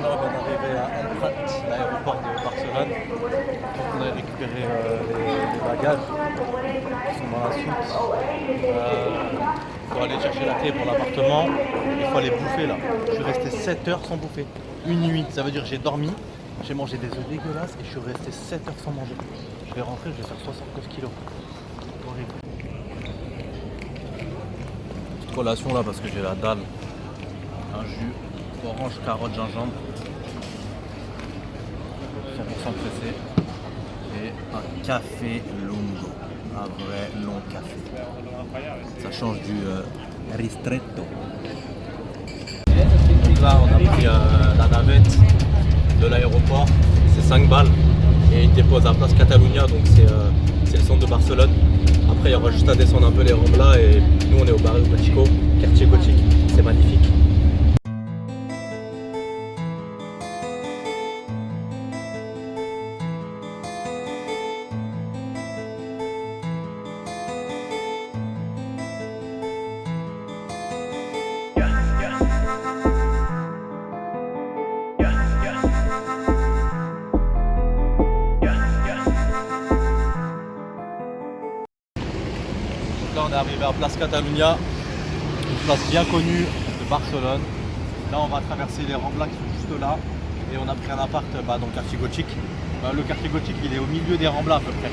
Là, on vient d'arriver à El Prat, l'aéroport de Barcelone. Donc, on a récupéré les bagages qui sont dans la suite. Il faut aller chercher la clé pour l'appartement. Il faut aller bouffer là. Je suis resté 7 heures sans bouffer. Une nuit. Ça veut dire que j'ai dormi, j'ai mangé des œufs dégueulasses et je suis resté 7 heures sans manger. Je vais rentrer, je vais faire 69 kilos. Horrible. Petite collation là parce que j'ai la dalle. Un jus orange, carotte, gingembre. 100% pressé. Et un café lungo. Un vrai long café. Ça change du ristretto. Là, on a pris la navette de l'aéroport. C'est 5 balles. Et il dépose à Place Catalunya. Donc c'est le centre de Barcelone. Après, il y aura juste à descendre un peu les Ramblas. Et nous, on est au Barrio Gótico, quartier gothique. C'est magnifique. Là on est arrivé à Place Catalunya, une place bien connue de Barcelone. Là on va traverser les Ramblas qui sont juste là et on a pris un appart dans le quartier gothique. Le quartier gothique il est au milieu des Ramblas à peu près.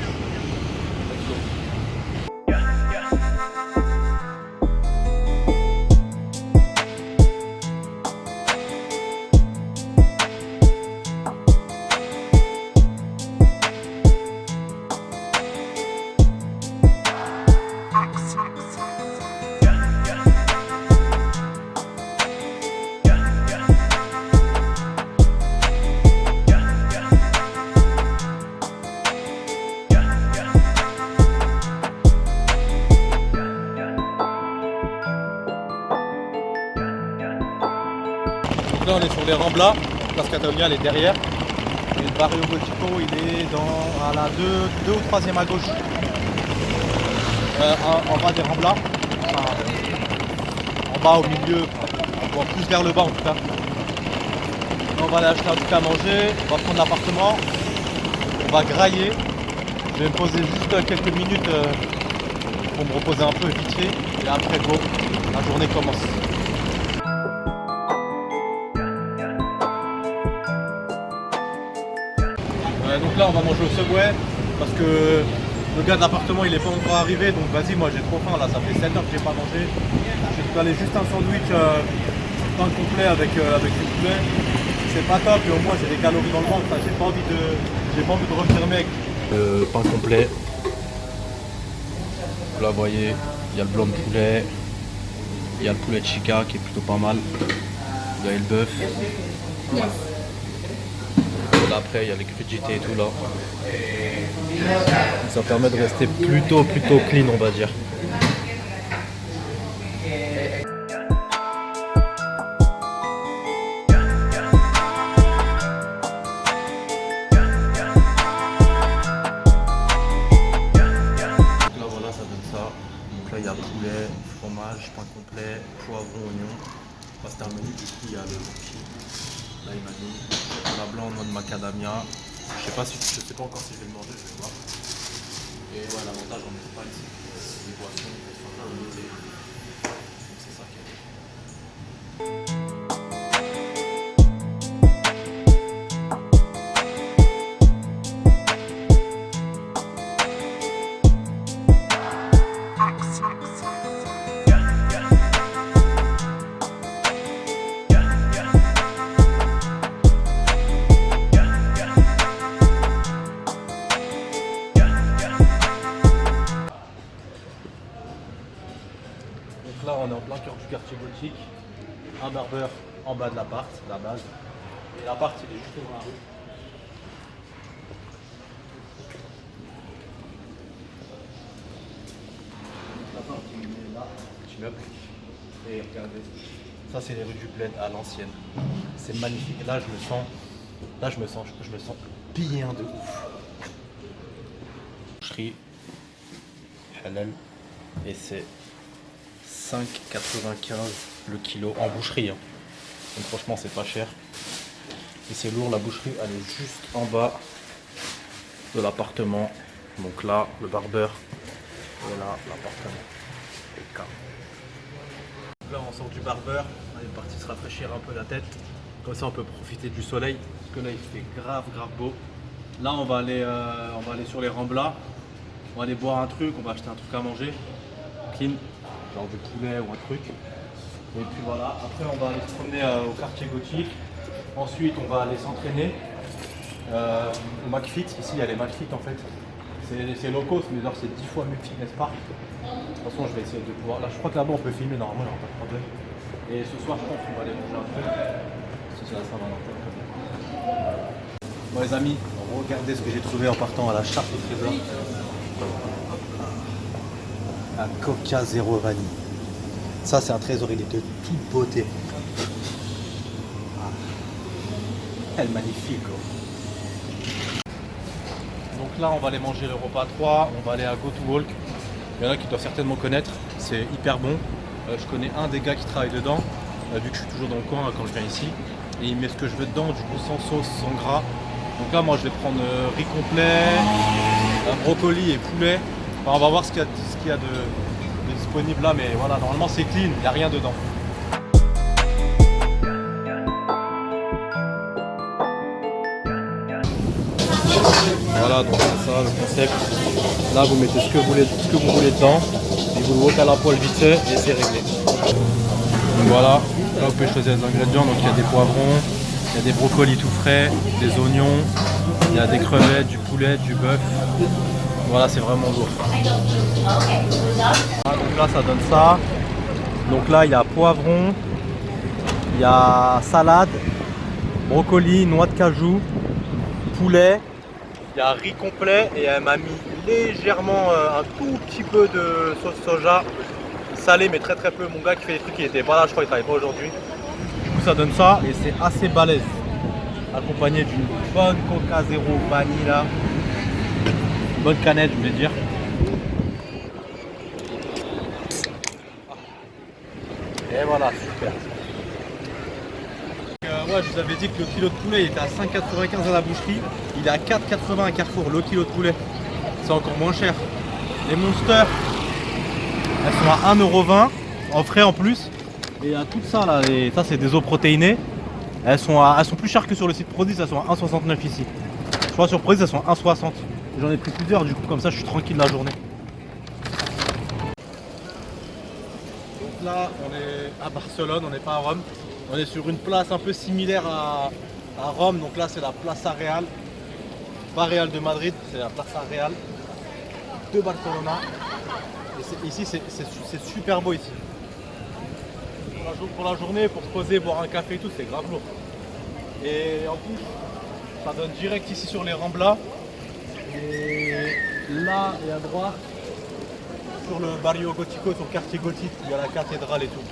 Donc là on est sur les Ramblas, Place Catalunya elle est derrière. Et le Barrio Gótico il est à la 2 ou 3e à gauche. En bas des Ramblas. Enfin, en bas au milieu, bon, plus vers le bas en tout cas. Là, on va aller acheter un truc à manger, on va prendre l'appartement, on va grailler. Je vais me poser juste quelques minutes pour me reposer un peu vite fait. Et après go, la journée commence. Donc là on va manger au Subway parce que le gars de l'appartement il est pas encore arrivé, donc vas-y, moi j'ai trop faim là, ça fait 7 heures que j'ai pas mangé. Je vais aller juste un sandwich pain complet avec du poulet. C'est pas top et au moins j'ai des calories dans le ventre, j'ai pas envie de revenir mec. Pain complet. Là vous voyez, il y a le blanc de poulet, il y a le poulet de chica qui est plutôt pas mal. Il y a le bœuf. Là, après il y a les crudités et tout là. Ça permet de rester plutôt clean on va dire. Donc là voilà ça donne ça. Donc là il y a poulet, fromage, pain complet, poivron, oignon. Là c'était un menu du coup il y a le rôti. Là il m'a mis chocolat blanc, noix de macadamia. Je sais pas encore si je vais le manger, je vais voir. Et ouais, l'avantage en Espagne c'est les boissons, elles sont pas limitées. Donc c'est ça qui est bien. Donc là on est en plein cœur du quartier gothique, un barbeur en bas de l'appart, la base. Et l'appart il est juste dans la rue. L'appart il est là, petit immeuble. Et regardez, ça c'est les rues du Bled à l'ancienne. C'est magnifique. Là je me sens bien de ouf. Boucherie halal et c'est 5,95 le kilo en boucherie. Hein. Donc franchement c'est pas cher. Et c'est lourd, la boucherie elle est juste en bas de l'appartement. Donc là, le barbeur. Et là, l'appartement. Là, on sort du barbeur. On est parti se rafraîchir un peu la tête. Comme ça, on peut profiter du soleil. Parce que là, il fait grave beau. Là, on va aller sur les Ramblas. On va aller boire un truc. On va acheter un truc à manger. Clean. Genre du poulet ou un truc. Et puis voilà. Après, on va aller se promener au quartier gothique. Ensuite, on va aller s'entraîner au McFit. Ici, il y a les McFit en fait. C'est low cost, mais genre c'est 10 fois mieux que Fitness Park. De toute façon, je vais essayer de pouvoir. Là, je crois que là-bas, on peut filmer normalement, il n'y aura pas de problème. Et ce soir, je pense qu'on va aller manger un truc. C'est la Saint-Valentin. Bon, les amis, regardez ce que j'ai trouvé en partant à la charte au trésor. Un Coca Zéro Vanille. Ça, c'est un trésor, il est de toute beauté. Elle est magnifique. Donc là, on va aller manger le repas 3, on va aller à Go to Walk. Il y en a qui doivent certainement connaître, c'est hyper bon. Je connais un des gars qui travaille dedans, vu que je suis toujours dans le coin quand je viens ici. Et il met ce que je veux dedans, du coup sans sauce, sans gras. Donc là, moi, je vais prendre riz complet, brocoli et poulet. Enfin, on va voir ce qu'il y a de disponible là, mais voilà, normalement c'est clean, il n'y a rien dedans. Voilà, donc c'est ça le concept. Là, vous mettez ce que vous voulez dedans et vous le mettez à la poêle vite fait et c'est réglé. Donc voilà, là vous pouvez choisir les ingrédients. Donc il y a des poivrons, il y a des brocolis tout frais, des oignons, il y a des crevettes, du poulet, du bœuf. Voilà, c'est vraiment lourd. Ah, donc là, ça donne ça. Donc là, il y a poivron, il y a salade, brocoli, noix de cajou, poulet. Il y a riz complet et elle m'a mis légèrement un tout petit peu de sauce soja salé mais très peu. Mon gars qui fait des trucs, il était pas là, je crois qu'il travaille pas aujourd'hui. Du coup ça donne ça et c'est assez balèze. Accompagné d'une bonne Coca Zéro Vanille là. Bonne canette je voulais dire. Et voilà, super. Ouais, je vous avais dit que le kilo de poulet il était à 5,95 à la boucherie, il est à 4,80 à Carrefour, le kilo de poulet. C'est encore moins cher. Les Monsters, elles sont à 1,20 € en frais en plus. Et à tout ça là, ça c'est des eaux protéinées. Elles sont plus chères que sur le site Prodis, elles sont à 1,69 ici. Je crois sur Prodis elles sont à 1,60. J'en ai pris plusieurs du coup, comme ça je suis tranquille la journée. Donc là on est à Barcelone, on n'est pas à Rome. On est sur une place un peu similaire à Rome, donc là c'est la Plaza Real, pas Real de Madrid, c'est la Plaza Real de Barcelona. Et ici c'est super beau ici. Pour la journée, pour se poser, boire un café et tout, c'est grave lourd. Et en plus, ça donne direct ici sur les Ramblas. Et là et à droite, sur le Barrio Gótico, sur le quartier gothique, il y a la cathédrale et tout.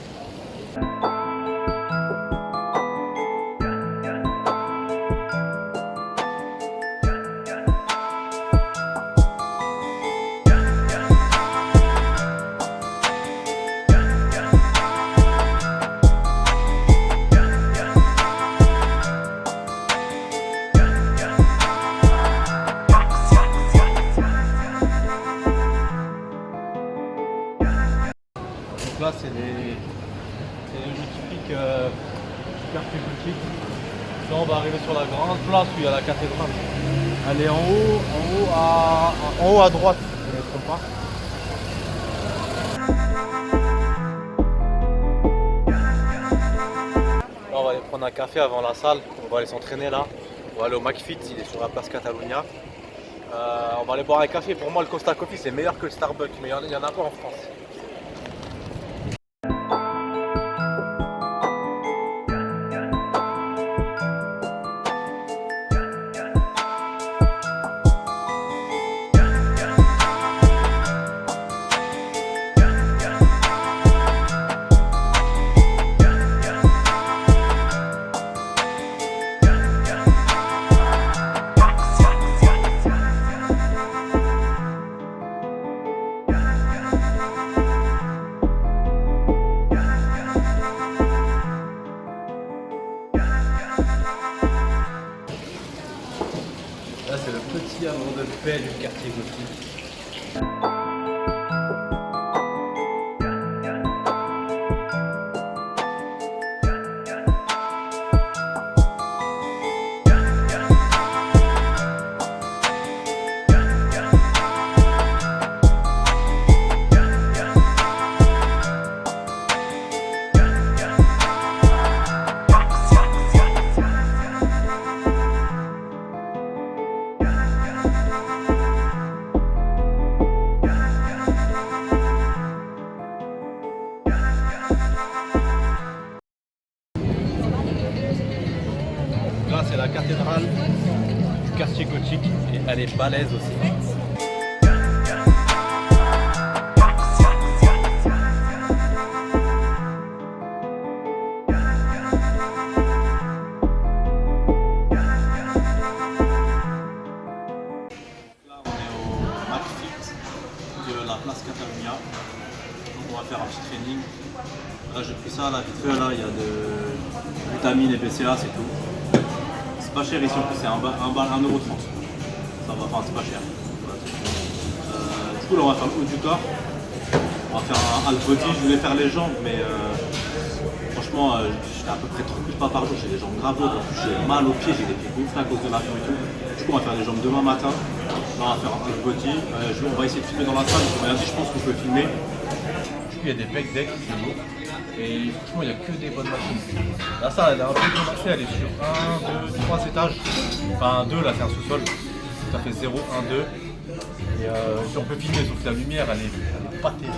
Là c'est les jeux typiques du quartier gothique. Là on va arriver sur la grande place où il y a la cathédrale. Elle est en haut à droite, si je ne me trompe pas. Là on va aller prendre un café avant la salle, on va aller s'entraîner là. On va aller au McFit, il est sur la place Catalunya. On va aller boire un café. Pour moi le Costa Coffee c'est meilleur que le Starbucks, mais il n'y en a pas en France. c'est le petit havre de paix du quartier gothique. Là, c'est la cathédrale du quartier gothique et elle est balèze aussi. Là, on est au McFit de la place Catalunya. Donc, on va faire un petit training. Là, j'ai pris ça, là, vite fait, là, il y a de vitamines et BCA, c'est tout. C'est pas cher ici en plus, c'est 1,30€. Ça va, enfin c'est pas cher. Voilà, du coup là on va faire le haut du corps. On va faire un half body. Je voulais faire les jambes mais franchement je fais à peu près 30 000 pas par jour, j'ai les jambes graves lourdes, en plus j'ai mal aux pieds, j'ai les pieds gonflés à cause de l'avion et tout. Du coup on va faire les jambes demain matin. Là on va faire un half body. On va essayer de filmer dans la salle, je dit je pense que je peux filmer. Du coup il y a des pec decks, c'est beau. Et franchement, il n'y a que des bonnes machines. La salle, elle est un peu commencée, elle est sur 1, 2, 3 étages. Enfin, 2, là, c'est un sous-sol. Ça fait 0, 1, 2. Et si on peut filmer, sauf que la lumière, elle est pas terrible.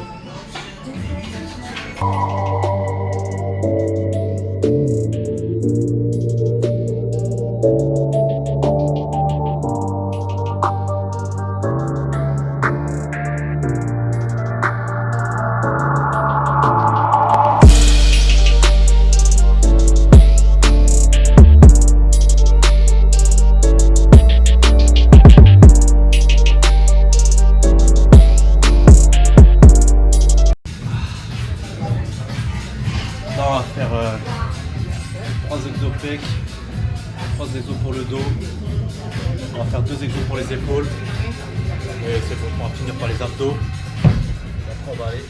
On va faire 3 exos pec, 3 exos pour le dos, on va faire 2 exos pour les épaules et c'est bon, on va finir par les abdos. Après on va aller.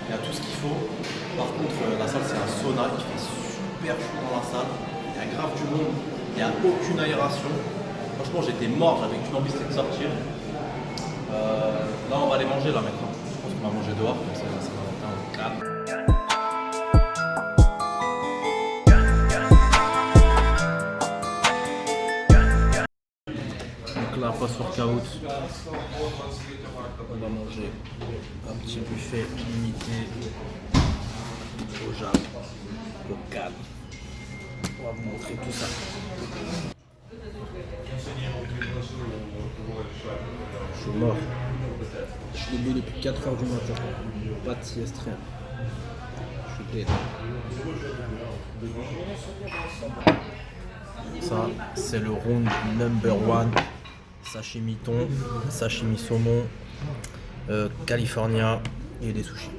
il y a tout ce qu'il faut. Par contre, la salle c'est un sauna, il fait super chaud dans la salle, il y a grave du monde, il n'y a aucune aération. Franchement, j'étais mort, j'avais qu'une envie, c'était de sortir. Là, on va aller manger là maintenant. Je pense qu'on va manger dehors, comme ça va monter un calme. Donc là, post-workout, on va manger un petit buffet limité au Jap, au calme. On va vous montrer tout ça. Je suis mort. Je suis debout depuis 4 h du matin. Pas de sieste, rien. Je suis dead. Ça, c'est le round number 1. Sashimi thon, sashimi saumon, California et des sushis.